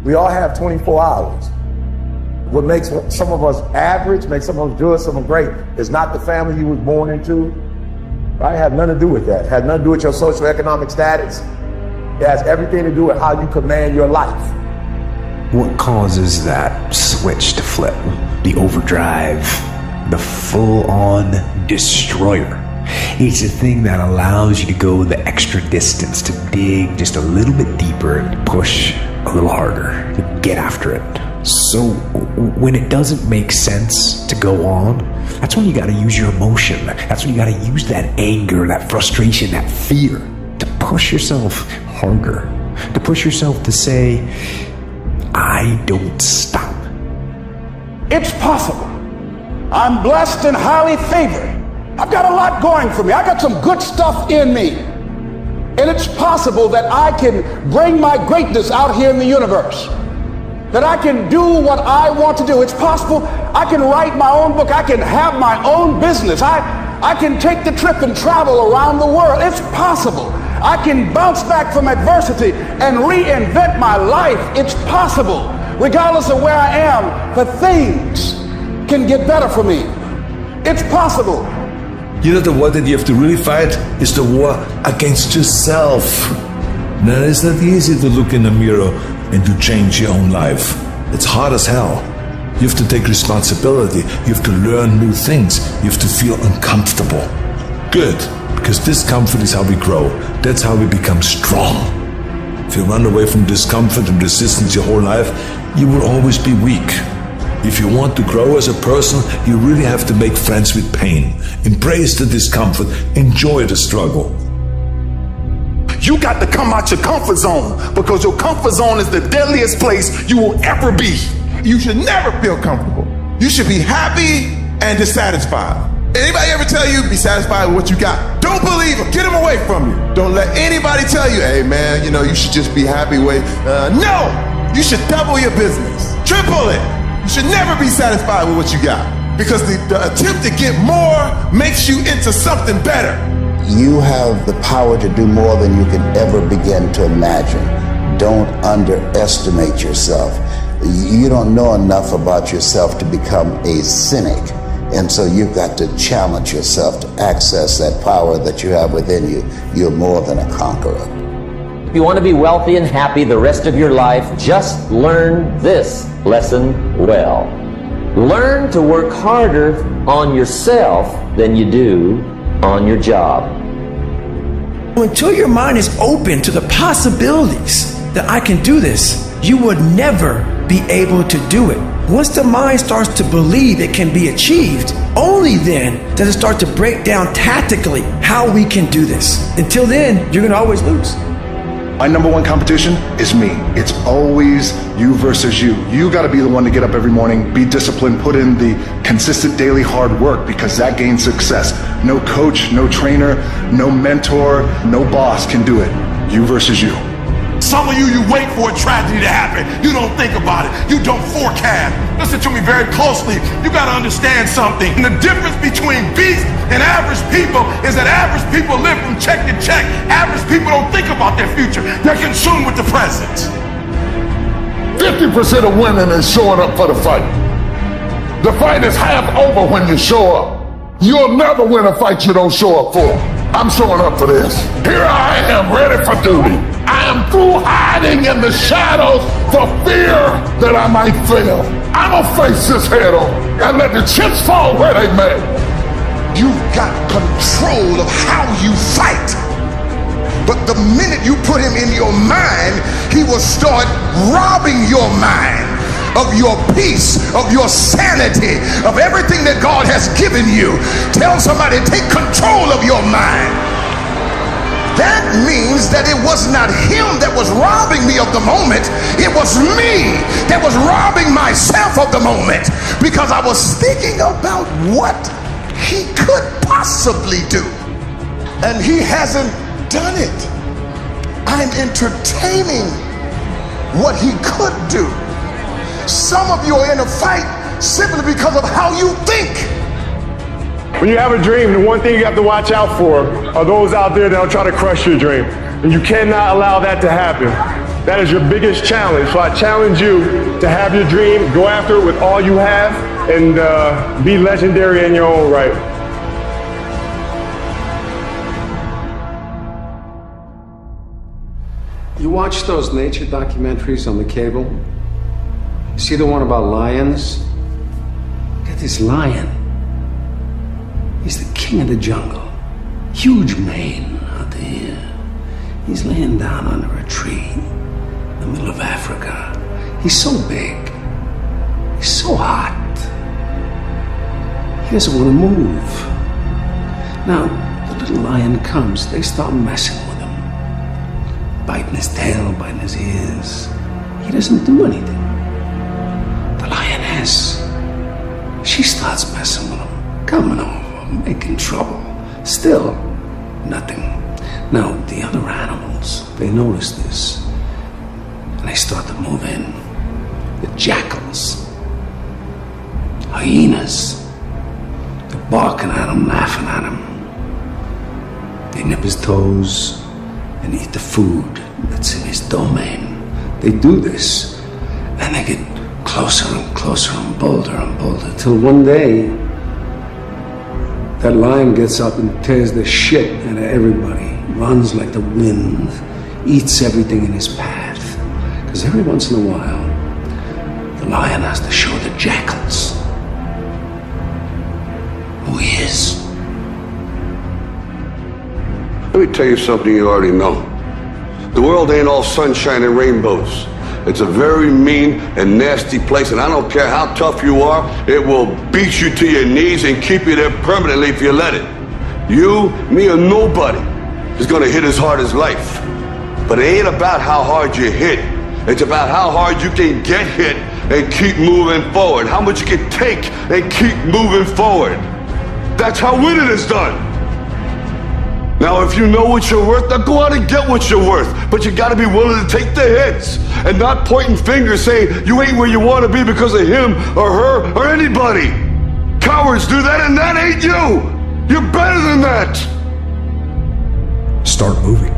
We all have 24 hours. What makes some of us average, makes some of us good, some of us great, is not the family you was born into. Right? It had nothing to do with that. It had nothing to do with your socioeconomic status. It has everything to do with how you command your life. What causes that switch to flip? The overdrive, the full-on destroyer. It's the thing that allows you to go the extra distance, to dig just a little bit deeper and push a little harder, to get after it. So when it doesn't make sense to go on, that's when you gotta use your emotion. That's when you gotta use that anger, that frustration, that fear to push yourself harder, to push yourself to say, I don't stop. It's possible. I'm blessed and highly favored. I've got a lot going for me. I got some good stuff in me. And it's possible that I can bring my greatness out here in the universe. That I can do what I want to do. It's possible I can write my own book. I can have my own business. I can take the trip and travel around the world. It's possible. I can bounce back from adversity and reinvent my life. It's possible. Regardless of where I am, the things can get better for me. It's possible. You know, the war that you have to really fight is the war against yourself. Now, it's not easy to look in the mirror and to change your own life. It's hard as hell. You have to take responsibility. You have to learn new things. You have to feel uncomfortable. Good, because discomfort is how we grow. That's how we become strong. If you run away from discomfort and resistance your whole life, you will always be weak. If you want to grow as a person, you really have to make friends with pain. Embrace the discomfort. Enjoy the struggle. You got to come out your comfort zone, because your comfort zone is the deadliest place you will ever be. You should never feel comfortable. You should be happy and dissatisfied. Anybody ever tell you be satisfied with what you got? Don't believe them. Get them away from you. Don't let anybody tell you, hey man, you know, you should just be happy with. No, you should double your business, triple it. You should never be satisfied with what you got, because the attempt to get more makes you into something better. You have the power to do more than you can ever begin to imagine. Don't underestimate yourself. You don't know enough about yourself to become a cynic. And so you've got to challenge yourself to access that power that you have within you. You're more than a conqueror. If you want to be wealthy and happy the rest of your life, just learn this lesson well. Learn to work harder on yourself than you do on your job. Until your mind is open to the possibilities that I can do this, you would never be able to do it. Once the mind starts to believe it can be achieved, only then does it start to break down tactically how we can do this. Until then, you're going to always lose. My number one competition is me. It's always you versus you. You got to be the one to get up every morning, be disciplined, put in the consistent daily hard work, because that gains success. No coach, no trainer, no mentor, no boss can do it. You versus you. Some of you wait for a tragedy to happen. You don't think about it. You don't forecast. Listen to me very closely. You got to understand something. And the difference between beasts and average people is that average people live from check to check. Average people don't think about their future. They're consumed with the present. 50% of women is showing up for the fight. The fight is half over when you show up. You'll never win a fight you don't show up for. I'm showing up for this. Here I am, ready for duty. I am through hiding in the shadows for fear that I might fail. I'm gonna face this head on and let the chips fall where they may. You've got control of how you fight. But the minute you put him in your mind, he will start robbing your mind of your peace, of your sanity, of everything that God has given you. Tell somebody, take control of your mind. That means that it was not him that was robbing me of the moment. It was me that was robbing myself of the moment, because I was thinking about what he could possibly do, and he hasn't done it. I'm entertaining what he could do. Some of you are in a fight simply because of how you think. When you have a dream, the one thing you have to watch out for are those out there that will try to crush your dream. And you cannot allow that to happen. That is your biggest challenge. So I challenge you to have your dream, go after it with all you have, and be legendary in your own right. You watch those nature documentaries on the cable? See the one about lions? Look at this lion. He's the king of the jungle. Huge mane out there. He's laying down under a tree in the middle of Africa. He's so big. He's so hot. He doesn't want to move. Now, the little lion comes. They start messing with him. Biting his tail, biting his ears. He doesn't do anything. The lioness, she starts messing with him, coming over, making trouble. Still, nothing. Now, the other animals, they notice this, and they start to move in. The jackals, hyenas, they're barking at him, laughing at him. They nip his toes and eat the food that's in his domain. They do this, and they get closer and closer and bolder, till one day, that lion gets up and tears the shit out of everybody, runs like the wind, eats everything in his path. Because every once in a while, the lion has to show the jackals who he is. Let me tell you something you already know. The world ain't all sunshine and rainbows. It's a very mean and nasty place, and I don't care how tough you are, it will beat you to your knees and keep you there permanently if you let it. You, me, or nobody is gonna hit as hard as life. But it ain't about how hard you hit. It's about how hard you can get hit and keep moving forward. How much you can take and keep moving forward. That's how winning is done. Now, if you know what you're worth, now go out and get what you're worth. But you gotta be willing to take the hits and not pointing fingers saying you ain't where you wanna be because of him or her or anybody. Cowards do that, and that ain't you. You're better than that. Start moving.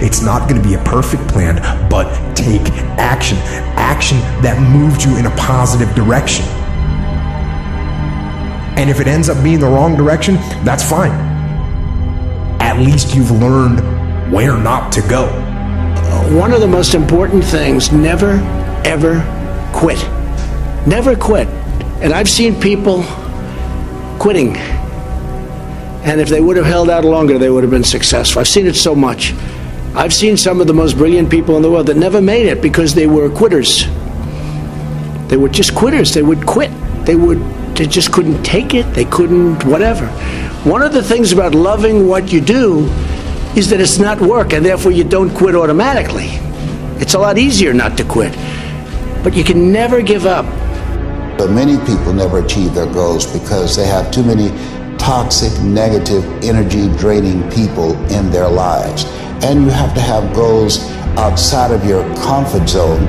It's not going to be a perfect plan, but take action. Action that moves you in a positive direction. And if it ends up being the wrong direction, that's fine. At least you've learned where not to go. One of the most important things, never, ever quit. Never quit. And I've seen people quitting. And if they would have held out longer, they would have been successful. I've seen it so much. I've seen some of the most brilliant people in the world that never made it because they were quitters. They were just quitters. They would quit. They just couldn't take it. They couldn't whatever. One of the things about loving what you do is that it's not work, and therefore you don't quit automatically. It's a lot easier not to quit. But you can never give up. But many people never achieve their goals because they have too many toxic, negative, energy-draining people in their lives. And you have to have goals outside of your comfort zone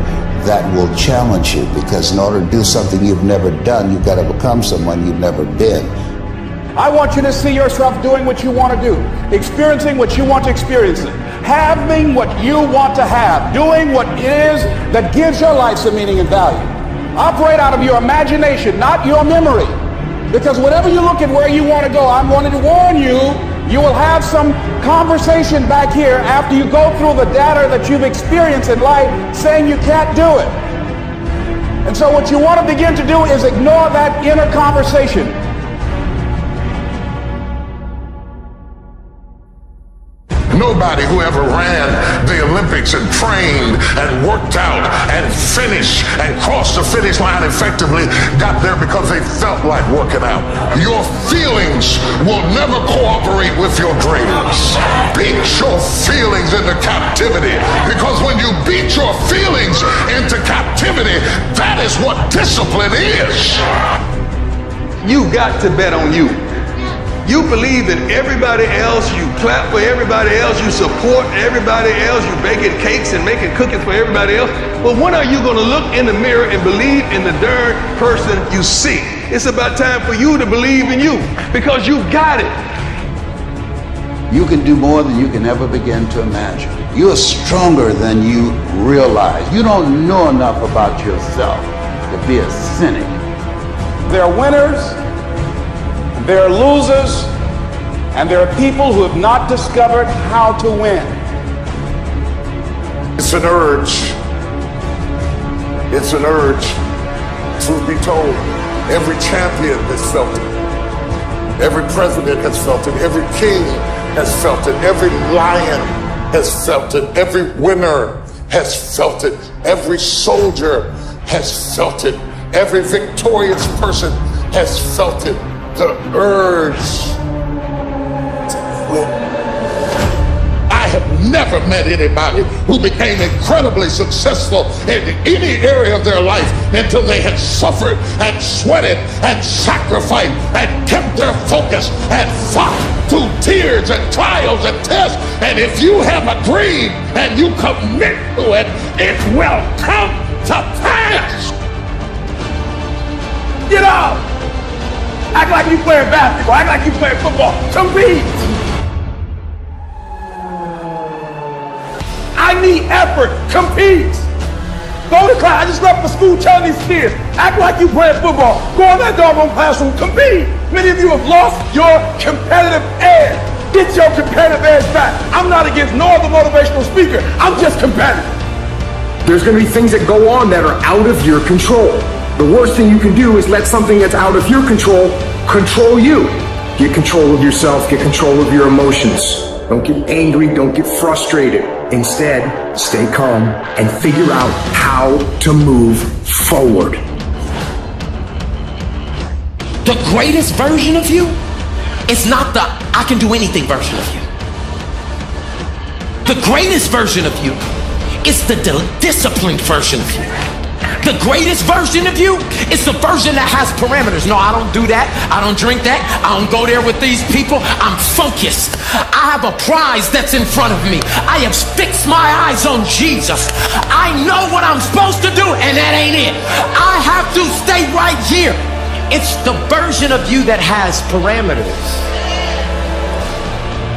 that will challenge you, because in order to do something you've never done, you've got to become someone you've never been. I want you to see yourself doing what you want to do, experiencing what you want to experience, having what you want to have, doing what it is that gives your life some meaning and value. Operate out of your imagination, not your memory. Because whenever you look at where you want to go, I'm wanting to warn you, you will have some conversation back here after you go through the data that you've experienced in life saying you can't do it. And so what you want to begin to do is ignore that inner conversation. Nobody who ever ran the Olympics and trained and worked out and finished and crossed the finish line effectively got there because they felt like working out. Your feelings will never cooperate with your dreams. Beat your feelings into captivity, because when you beat your feelings into captivity, that is what discipline is. You got to bet on you. You believe that everybody else, you clap for everybody else, you support everybody else, you baking cakes and making cookies for everybody else. But when are you going to look in the mirror and believe in the darn person you see? It's about time for you to believe in you, because you got it. You can do more than you can ever begin to imagine. You're stronger than you realize. You don't know enough about yourself to be a cynic. There are winners, there are losers, and there are people who have not discovered how to win. It's an urge. It's an urge. Truth be told, every champion has felt it. Every president has felt it. Every king has felt it. Every lion has felt it. Every winner has felt it. Every soldier has felt it. Every victorious person has felt it. The urge to quit. I have never met anybody who became incredibly successful in any area of their life until they had suffered and sweated and sacrificed and kept their focus and fought through tears and trials and tests. And if you have a dream and you commit to it, it will come to pass. Get up! Act like you playing basketball, act like you playing football. Compete! I need effort. Compete. Go to class. I just left for school telling these kids, act like you playing football. Go in that doggone classroom. Compete. Many of you have lost your competitive edge. Get your competitive edge back. I'm not against no other motivational speaker. I'm just competitive. There's going to be things that go on that are out of your control. The worst thing you can do is let something that's out of your control you. Get control of yourself. Get control of your emotions. Don't get angry, don't get frustrated. Instead, stay calm and figure out how to move forward. The greatest version of you is not the I can do anything version of you. The greatest version of you is the disciplined version of you. The greatest version of you is the version that has parameters. No, I don't do that. I don't drink that. I don't go there with these people. I'm focused. I have a prize that's in front of me. I have fixed my eyes on Jesus. I know what I'm supposed to do, and that ain't it. I have to stay right here. It's the version of you that has parameters.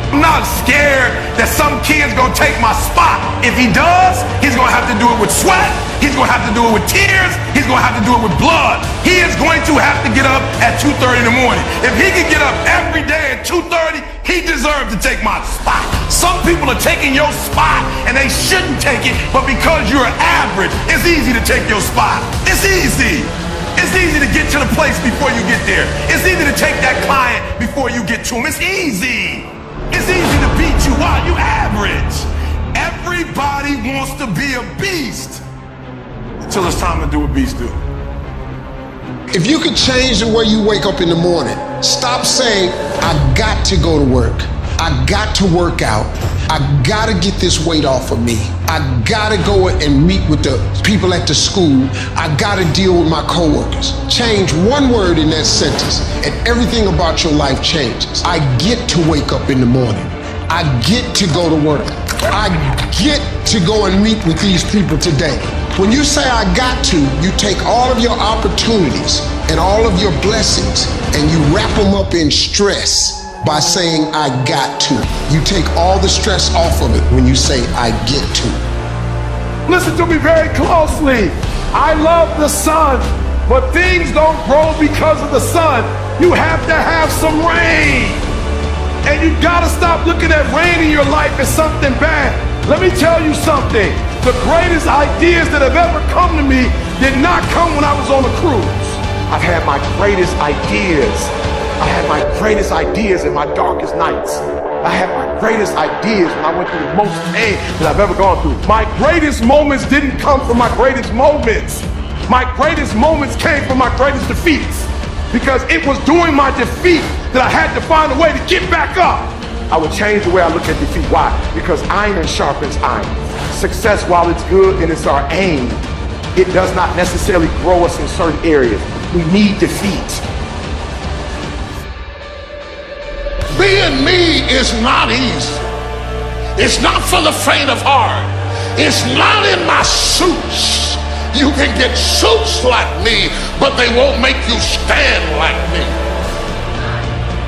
I'm not scared that some kid's gonna take my spot. If he does, he's gonna have to do it with sweat. He's gonna have to do it with tears. He's gonna have to do it with blood. He is going to have to get up at 2:30 in the morning. If he can get up every day at 2:30, he deserves to take my spot. Some people are taking your spot and they shouldn't take it, but because you're average, it's easy to take your spot. It's easy. It's easy to get to the place before you get there. It's easy to take that client before you get to him. It's easy. It's easy to beat you. Why? You average. Everybody wants to be a beast until it's time to do what beasts do. If you could change the way you wake up in the morning, stop saying, I got to go to work. I got to work out. I got to get this weight off of me. I got to go and meet with the people at the school. I got to deal with my coworkers. Change one word in that sentence and everything about your life changes. I get to wake up in the morning. I get to go to work. I get to go and meet with these people today. When you say I got to, you take all of your opportunities and all of your blessings and you wrap them up in stress by saying I got to. You take all the stress off of it when you say I get to. Listen to me very closely. I love the sun, but things don't grow because of the sun. You have to have some rain. And you gotta stop looking at rain in your life as something bad. Let me tell you something. The greatest ideas that have ever come to me did not come when I was on a cruise. I've had my greatest ideas. I had my greatest ideas in my darkest nights. I had my greatest ideas when I went through the most pain that I've ever gone through. My greatest moments didn't come from my greatest moments. My greatest moments came from my greatest defeats. Because it was during my defeat that I had to find a way to get back up. I would change the way I look at defeat. Why? Because iron sharpens iron. Success, while it's good and it's our aim, it does not necessarily grow us in certain areas. We need defeat. Being me is not easy. It's not for the faint of heart. It's not in my suits. You can get suits like me, but they won't make you stand like me.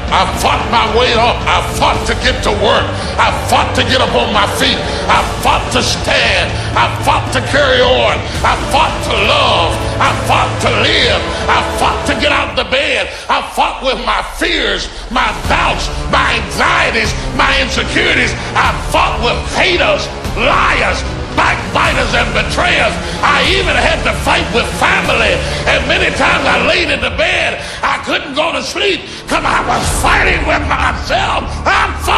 I fought my way up. I fought to get to work. I fought to get up on my feet. I fought to stand. I fought to carry on. I fought to love. I fought to live. I fought to get out of the bed. I fought with my fears, my doubts, my anxieties, my insecurities. I fought with haters, liars, backbiters, and betrayers. I even had to fight with family. And many times I laid in the bed, I couldn't go to sleep because I was fighting with myself. I'm fighting